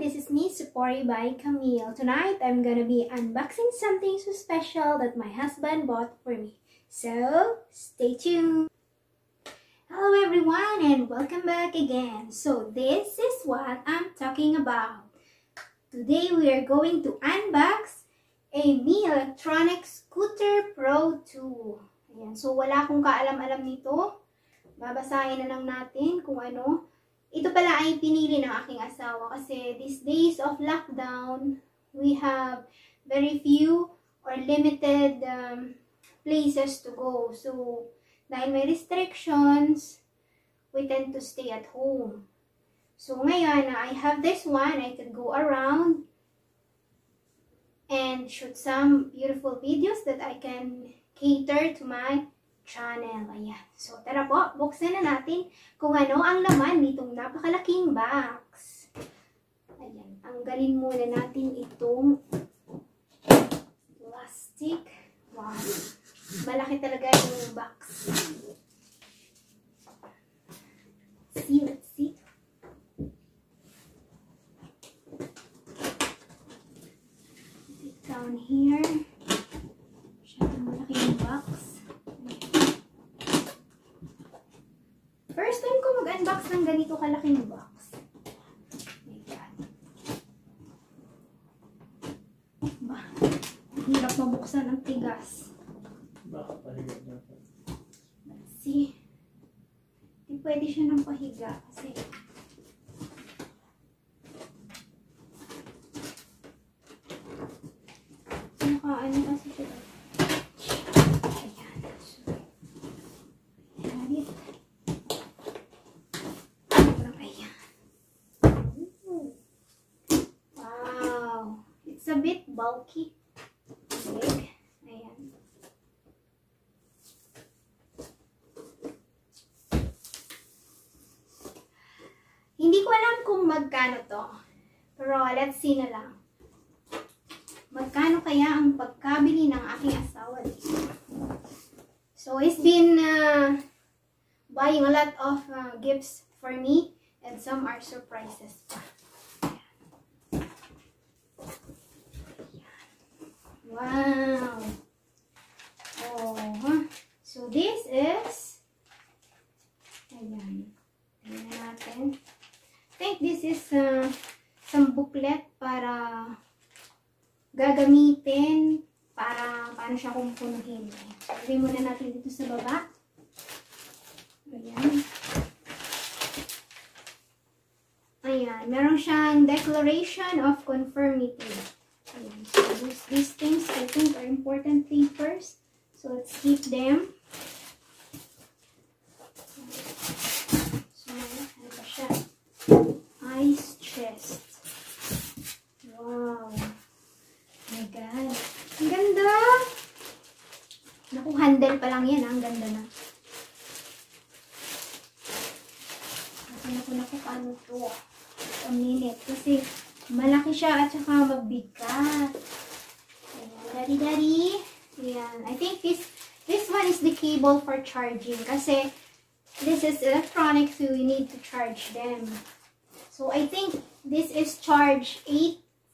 this is me, Supori by Camille. Tonight, I'm gonna be unboxing something so special that my husband bought for me. So, stay tuned! Hello everyone and welcome back again. So, this is what I'm talking about. Today, we are going to unbox a Mi Electronics Scooter Pro 2. Ayan. So, wala akong kaalam-alam nito. Babasahin na lang natin kung ano. Ito pala ay pinili ng aking asawa kasi these days of lockdown, we have very few or limited places to go. So, dahil may restrictions, we tend to stay at home. So, ngayon, I have this one. I can go around and shoot some beautiful videos that I can cater to my channel. Ayan. So, tara po, buksan na natin kung ano ang laman nitong napakalaking box. Ayan. Tanggalin muna natin itong plastic. Wow. Malaki talaga yung box. Let's see. Put it down here. Masyadong malaki yung box. First time ko mag-unbox ng ganito kalaking box. My God. Ba? Hirap mabuksan ang tigas. Baka pahiga dapat. Let's see. Hindi pwede siya ng pahiga kasi nakaano kasi siya. Ayan. So, ayan it. Wow. It's a bit bulky. Big. Ayan. Hindi ko alam kung magkano to. Pero let's see na lang. Magkano kaya ang pagkabili ng aking asawa dito? So, he's been buying a lot of gifts for me. And some are surprises pa. Wow! Oh, huh? So this is, ayan, tingnan natin. I think this is some booklet para gagamitin para paano siya kumpunuhin. So, ilagay muna natin dito sa baba. Ayan. Ayan, meron siyang declaration of conformity. Ayan. So, these things I think are important papers. So, let's keep them. So, ano pa siya? Ice chest. Wow. Oh my God. Ang ganda! Naku, handle pa lang yan. Ang ganda na. Naku, paano to? A minute. Kasi malaki siya at saka mabigat. Ayan, daddy. Ayan. I think this one is the cable for charging. Kasi this is electronic, so you need to charge them. So I think this is charged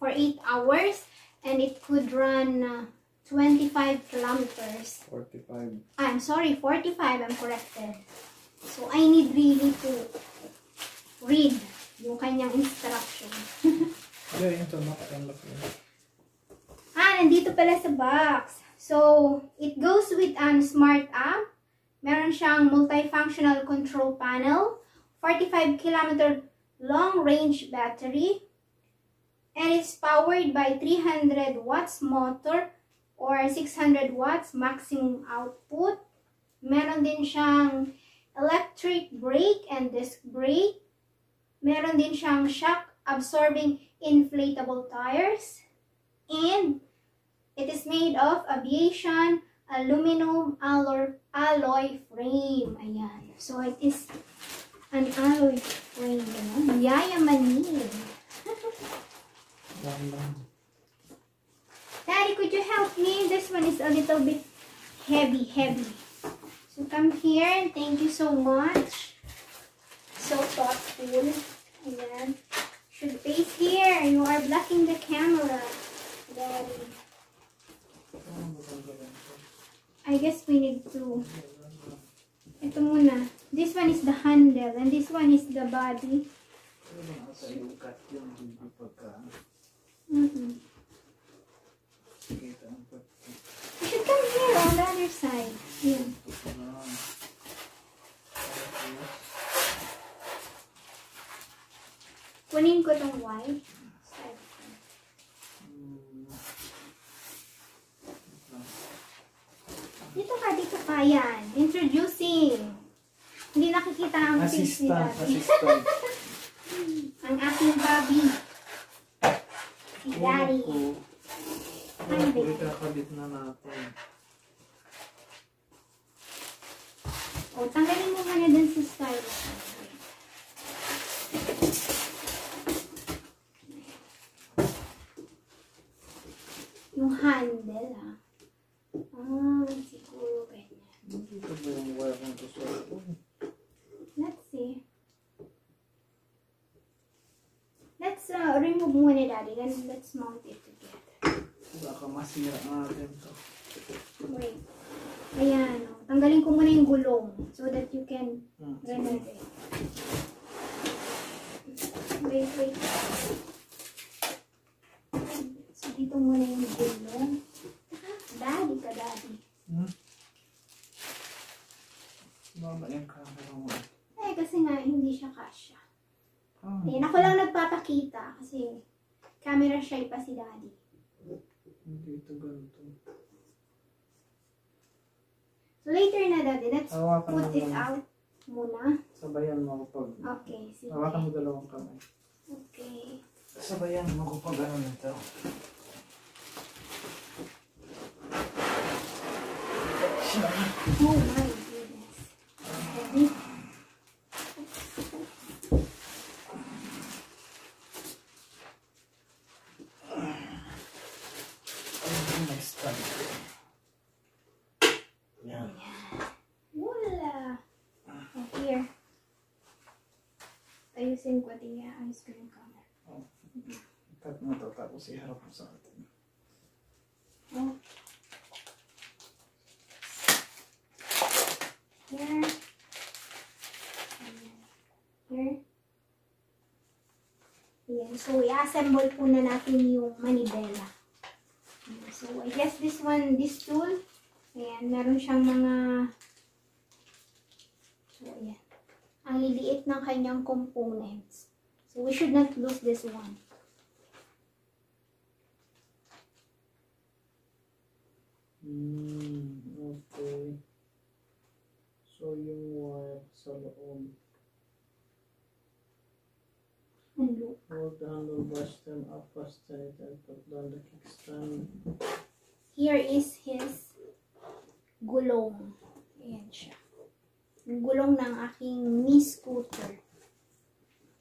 for 8 hours and it could run 25 kilometers. 45. I'm sorry, 45. I'm corrected. So I need really to read yung kanyang instruction. Yeah, yung sa box. Nandito pala sa box. So, it goes with an smart app. Meron siyang multifunctional control panel, 45 km long-range battery, and it's powered by 300 watts motor or 600 watts maximum output. Meron din siyang electric brake and disc brake. Meron din siyang shock-absorbing inflatable tires. And it is made of aviation aluminum alloy frame. Ayan. So, it is an alloy frame. Yayamanin. Daddy, could you help me? This one is a little bit heavy. So, come here. Thank you so much. So thoughtful. Ayan. Should face here. You are blocking the camera. Daddy. I guess we need to... Ito muna. This one is the handle and this one is the body. Mm-hmm. You should come here on the other side. Yeah. Kunin ko tong white. Dito ka yan. Introducing. Hindi nakikita ang face ni Daddy. Ang aking Bobby. Si Daddy. Ikakabit na natin. O, tanggalin mo muna dun sa styrofoam. Yung handle, ha? Siguro ganyan. Dito ba yung wire ng tusok? Let's see. Let's remove muna, Daddy. Then let's mount it together. Baka masira natin to. Wait. Ayan, o. Tanggalin ko muna yung gulong so that you can remove it. Wait. So, dito muna yung gulong. Daddy ka, Daddy. Mama yung camera mo. Kasi nga, hindi siya kasya. Ayan, ako lang nagpapakita kasi camera shy pa si Daddy. Hindi ito ganito. So, later na, Daddy. Let's Hawakan put mo it muna. out muna. Sabayan mo ako pag... Okay, sige. Hawakan mo dalawang kamay. Okay. Sabayan mo ako pag ano nito. Oh my goodness. Daddy. May stand. Yan. Wala. Oh, here. Ayusin ko din ayos ko yung camera. Cut mo ito tapos iharap mo sa atin. Oh. Here. Here. Ayan. So, i-assemble po na natin yung manibela. So, I guess this tool, ayan, meron siyang mga, so, ayan, ang liliit ng kanyang components. So, we should not lose this one. Okay. So, yung wire sa loob. Hold the handle, brush them up, fasten it, and put down the kickstand. Here is his gulong. Ayan siya. Yung gulong ng aking Mi Scooter.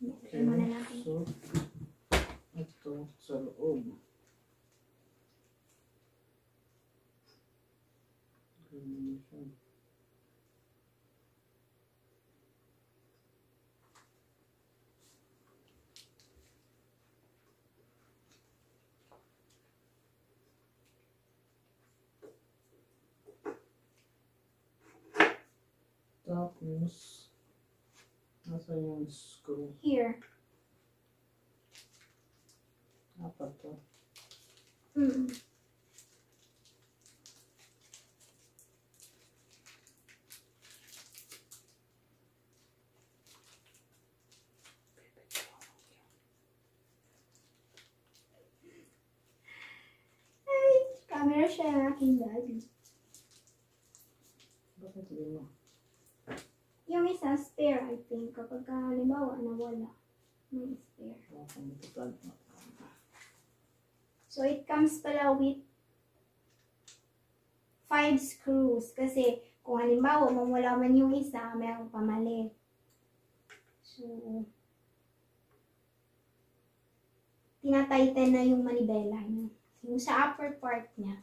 Okay, Muna natin. so, ito sa loob. Ganyan siya. Tapos, nasa yung screw. Here. Apat to. Mm. Ay, camera siya ang aking Daddy. Bakit yun mo? Yung isa spare, I think. Kapag halimbawa nawala, may spare. So, it comes pala with 5 screws. Kasi, kung halimbawa, mawala man yung isa, mayroong pamalit. So, tinatighten na yung manibela niya. Yung sa upper part niya.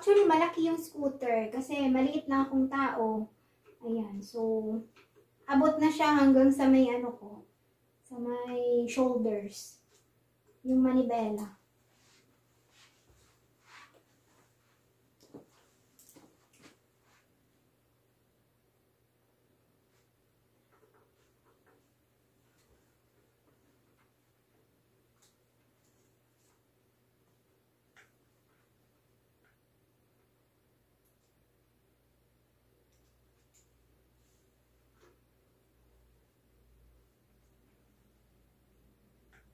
actually malaki yung scooter kasi maliit lang akong tao. Ayan, so abot na siya hanggang sa may ano ko, sa may shoulders. Yung manibela.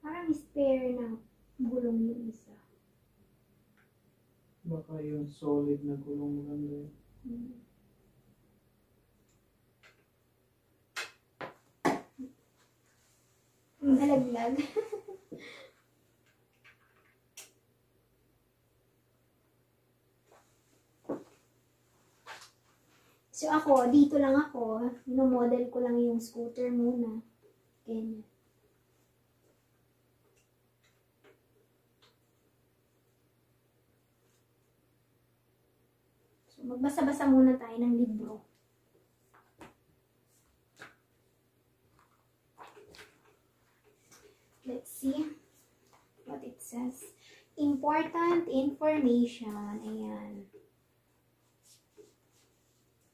Parang spare na gulong yung isa. Baka yung solid na gulong lang din. Nalaglag. So ako, dito lang ako. Model ko lang yung scooter muna. Ganyan. So magbasa-basa muna tayo ng libro. Let's see what it says. Important information. Ayan.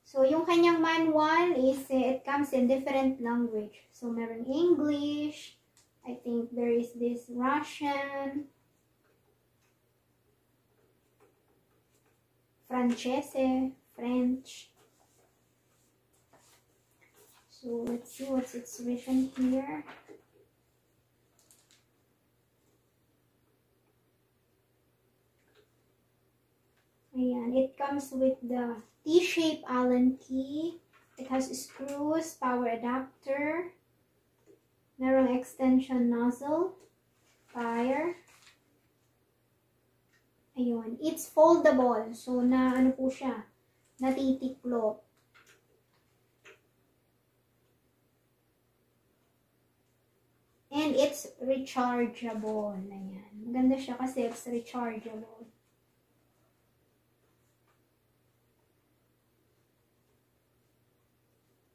So, yung kanyang manual is, it comes in different language. So, meron English. I think there is this Russian. Francese. French. So, let's see what's it's written here. Ayan, it comes with the T-shaped Allen key. It has screws, power adapter, merong extension nozzle, fire. Ayun, it's foldable. So, ano po siya, natitiklop. And it's rechargeable. Ayan, maganda siya kasi it's rechargeable.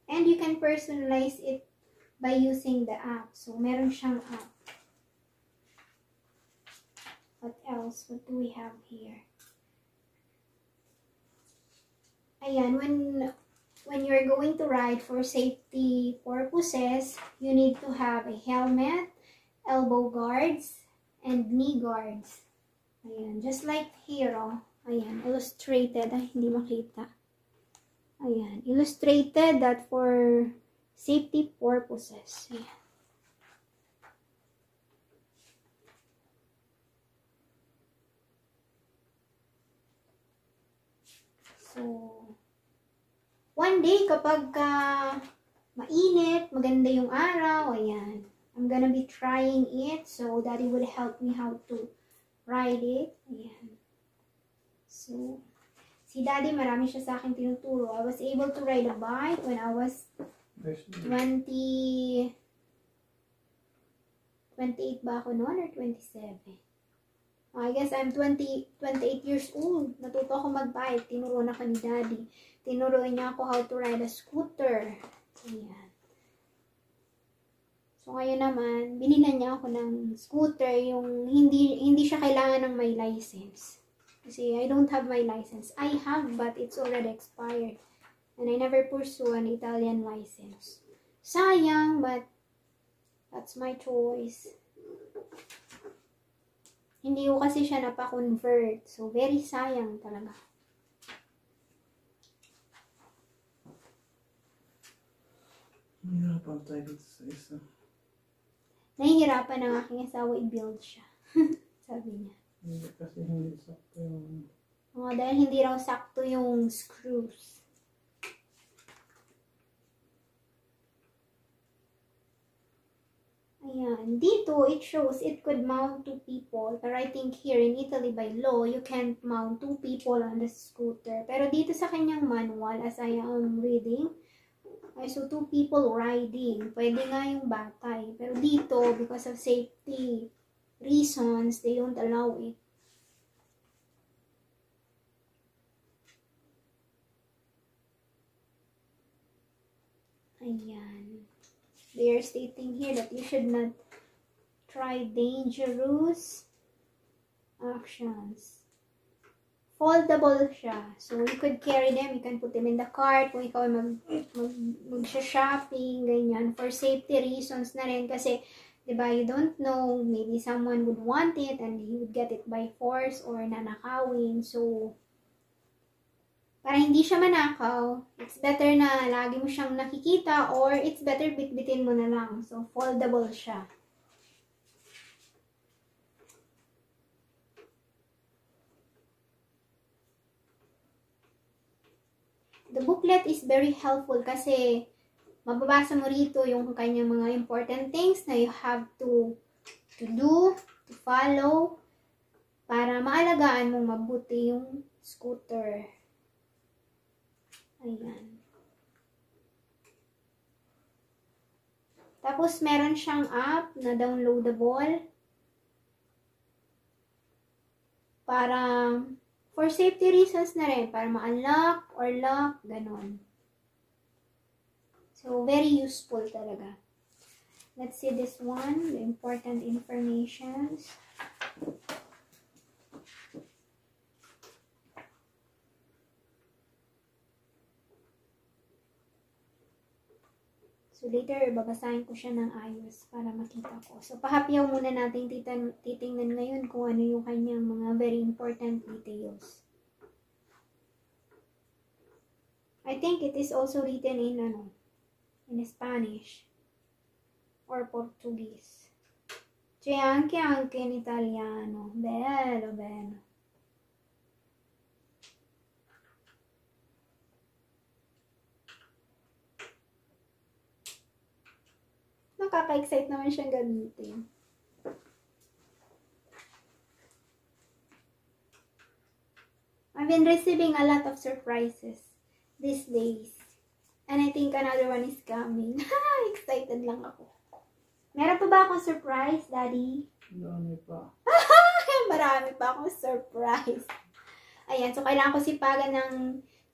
And you can personalize it by using the app. So, meron siyang app. What else? What do we have here? Ayan, when you're going to ride for safety purposes, you need to have a helmet, elbow guards, and knee guards. Ayan, just like here, oh. Ayan, illustrated. Ay, hindi makita. Ayan, illustrated that for safety purposes. Ayan. So, one day kapag mainit, maganda yung araw, ayan, I'm gonna be trying it. So, Daddy would help me how to ride it. Ayan. So, si Daddy, marami siya sa akin tinuturo. I was able to ride a bike when I was 28 ba ako noon or 27? I guess I'm 28 years old. Natuto ako mag-bike. Tinuro na ako ni Daddy. Tinuruan niya ako how to ride a scooter. Ayan. So, ngayon naman, binilan niya ako ng scooter yung hindi siya kailangan ng may license. Kasi I don't have my license. I have, but it's already expired. And I never pursue an Italian license. Sayang, but that's my choice. Hindi ko kasi siya napa-convert. So, very sayang talaga. Nahihirapan tayo dito sa isa. Nahihirapan ng aking asawa i-build siya. Sabi niya. Hindi kasi hindi sakto yung... Dahil hindi raw sakto yung screws. Ayan. Dito, it shows it could mount 2 people. Pero I think here in Italy, by law, you can't mount 2 people on the scooter. Pero dito sa kanyang manual, as I am reading, so 2 people riding. Pwede nga yung batay. Pero dito, because of safety reasons, they don't allow it. Ayan. They are stating here that you should not try dangerous actions. Foldable siya. So, you could carry them. You can put them in the cart. Kung ikaw ay mag-shopping, ganyan. For safety reasons na rin. Kasi, diba, you don't know. Maybe someone would want it and he would get it by force or nanakawin. So, para hindi siya manakaw, it's better na lagi mo siyang nakikita or it's better bitbitin mo na lang. So, foldable siya. The booklet is very helpful kasi mababasa mo rito yung kanyang mga important things na you have to do, to follow, para maalagaan mong mabuti yung scooter. Ayan. Tapos, meron siyang app na downloadable para for safety reasons na rin, para ma-unlock or lock, ganon. So, very useful talaga. Let's see this one, the important informations. So, later, babasahin ko siya ng ayos para makita ko. So, pahapyaw muna natin titingnan ngayon kung ano yung kanyang mga very important details. I think it is also written in Spanish or Portuguese. C'è anche in italiano. Bello, bello. Nakaka-excite naman siyang gamitin. I've been receiving a lot of surprises these days. And I think another one is coming. Excited lang ako. Meron pa ba akong surprise, Daddy? Marami pa. Marami pa akong surprise. Ayan, so kailangan ko sipagan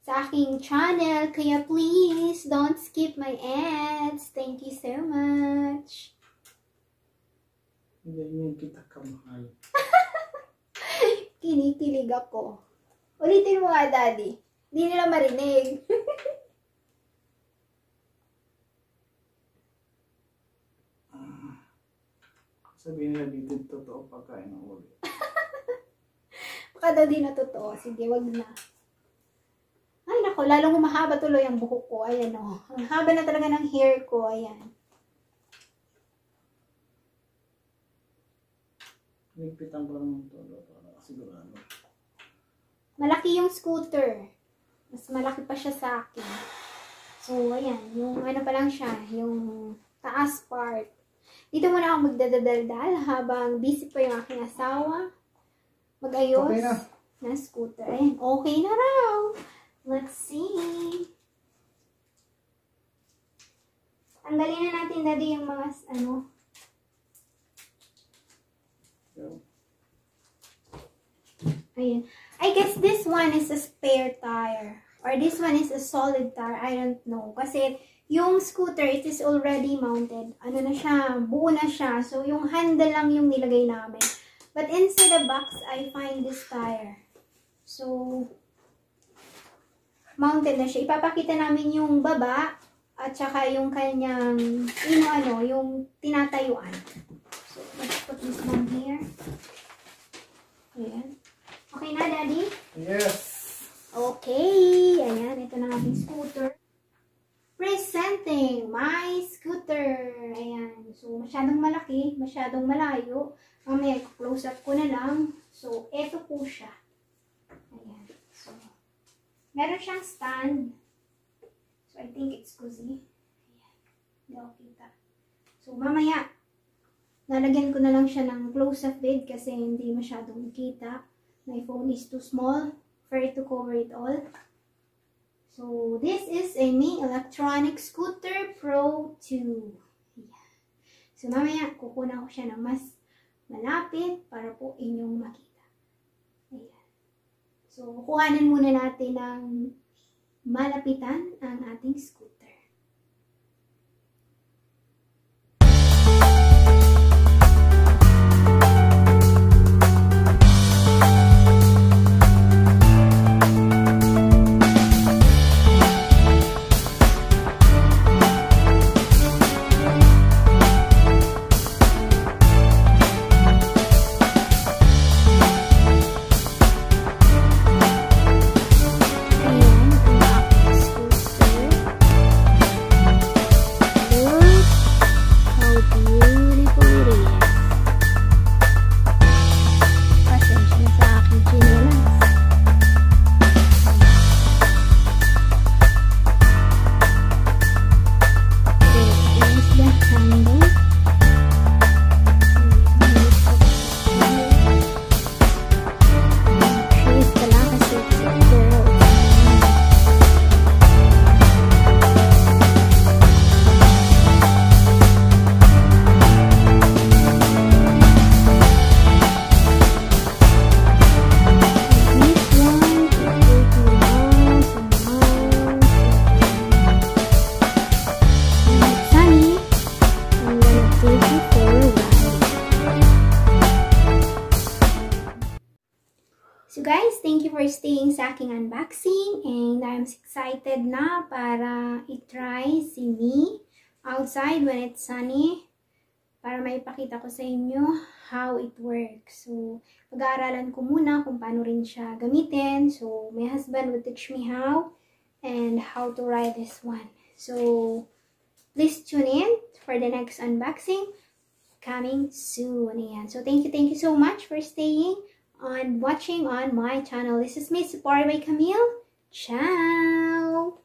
sa aking channel. Kaya please, don't skip my ads. Thank you so much. Ganyan kita kamahal. Kinikilig ako. Ulitin mo nga, Daddy. Hindi nila marinig. Sabihin nila dito totoo pagkain ng ulit. Baka daw di na totoo. Sige, wag na. Ay, nako, lalong humahaba tuloy ang buhok ko. Ayan, o. Ang haba na talaga ng hair ko. Ayan. Nagpitan ko ng todo para sigurado. Malaki yung scooter. Mas malaki pa siya sa akin. So, ayan. Yung ano pa lang siya. Yung taas part. Dito muna ako magdadaldal habang busy pa yung aking asawa. Mag-ayos Okay na. ng scooter. Ayan, okay na raw. Let's see. Tanggalin na natin, Daddy, yung mga, Ayan. I guess this one is a spare tire. Or this one is a solid tire. I don't know. Kasi yung scooter, it is already mounted. Ano na siya, buo na siya. So, yung handle lang yung nilagay namin. But inside the box, I find this tire. So, mounted na siya. Ipapakita namin yung baba at saka yung kanyang, yung tinatayuan. So, let's put this one here. Ayan. Okay na, Daddy? Yes! Okay. Ayan, ito na ating scooter. Presenting my scooter. Ayan. So, masyadong malaki, masyadong malayo. Mamaya, close up ko na lang. So, ito po siya. Ayan. So, meron siyang stand. So, I think it's cozy. Ayan. Hindi ako kita. So, mamaya, nalagyan ko na lang siya ng close-up vid kasi hindi masyadong kita. My phone is too small for it to cover it all. So, this is a Mi Electronic Scooter Pro 2. Ayan. So, mamaya, kukunan ko siya ng mas malapit para po inyong makita. Ayan. So, kuhanin muna natin ng malapitan ang ating scooter. for staying sa aking unboxing, and I'm excited na para i-try si Mi outside when it's sunny para maipakita ko sa inyo how it works. So, pag-aaralan ko muna kung paano rin siya gamitin. So, my husband will teach me how and how to ride this one. So, please tune in for the next unboxing coming soon. Ayan. So, thank you so much for staying on watching on my channel. This is Miss Supported by Camille. Ciao!